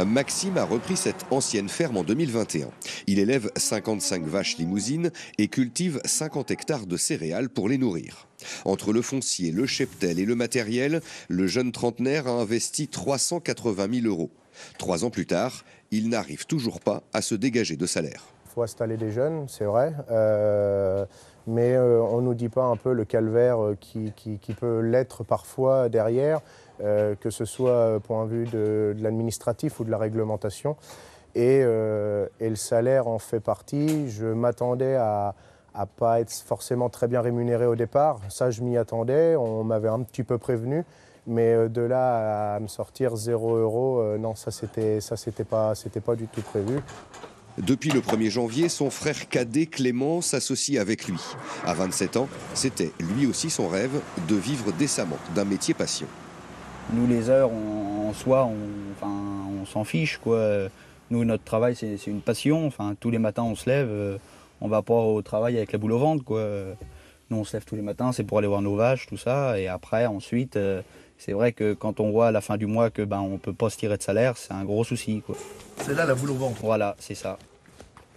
Maxime a repris cette ancienne ferme en 2021. Il élève 55 vaches limousines et cultive 50 hectares de céréales pour les nourrir. Entre le foncier, le cheptel et le matériel, le jeune trentenaire a investi 380 000 euros. 3 ans plus tard, il n'arrive toujours pas à se dégager de salaire. Il faut installer des jeunes, c'est vrai, mais on ne nous dit pas un peu le calvaire qui peut l'être parfois derrière, que ce soit point de vue de l'administratif ou de la réglementation. Et le salaire en fait partie. Je m'attendais à ne pas être forcément très bien rémunéré au départ. Ça, je m'y attendais, on m'avait un petit peu prévenu. Mais de là à me sortir 0 €, non, ça c'était pas du tout prévu. Depuis le 1er janvier, son frère cadet Clément s'associe avec lui. À 27 ans, c'était lui aussi son rêve de vivre décemment d'un métier passion. Nous, les heures, en soi, on s'en fiche, quoi. Nous, notre travail, c'est une passion. Enfin, tous les matins, on se lève, on va pas au travail avec la boule au ventre, quoi. Nous, on se lève tous les matins, c'est pour aller voir nos vaches, tout ça. Et après, ensuite, c'est vrai que quand on voit à la fin du mois que on peut pas se tirer de salaire, c'est un gros souci, quoi. C'est là la boule au ventre. Voilà, c'est ça.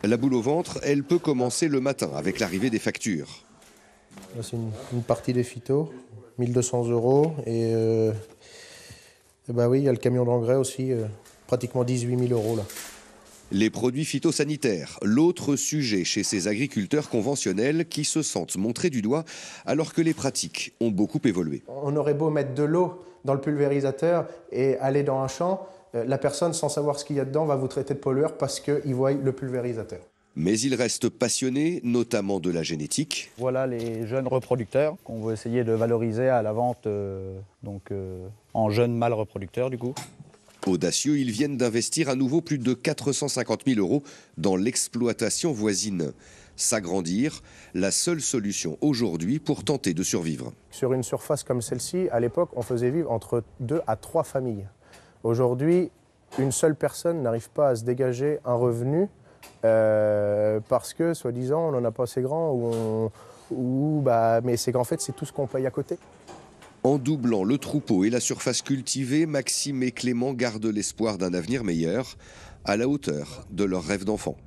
La boule au ventre, elle peut commencer le matin avec l'arrivée des factures. C'est une partie des phytos, 1 200 € et oui, il y a le camion d'engrais aussi, pratiquement 18 000 € là. Les produits phytosanitaires, l'autre sujet chez ces agriculteurs conventionnels qui se sentent montrés du doigt alors que les pratiques ont beaucoup évolué. On aurait beau mettre de l'eau dans le pulvérisateur et aller dans un champ, la personne sans savoir ce qu'il y a dedans va vous traiter de pollueur parce qu'il voit le pulvérisateur. Mais il reste passionné, notamment de la génétique. Voilà les jeunes reproducteurs qu'on veut essayer de valoriser à la vente en jeunes mâles reproducteurs du coup. Audacieux, ils viennent d'investir à nouveau plus de 450 000 € dans l'exploitation voisine. S'agrandir, la seule solution aujourd'hui pour tenter de survivre. Sur une surface comme celle-ci, à l'époque, on faisait vivre entre 2 à 3 familles. Aujourd'hui, une seule personne n'arrive pas à se dégager un revenu parce que, soi-disant, on n'en a pas assez grand mais c'est qu'en fait, c'est tout ce qu'on paye à côté. En doublant le troupeau et la surface cultivée, Maxime et Clément gardent l'espoir d'un avenir meilleur, à la hauteur de leurs rêves d'enfant.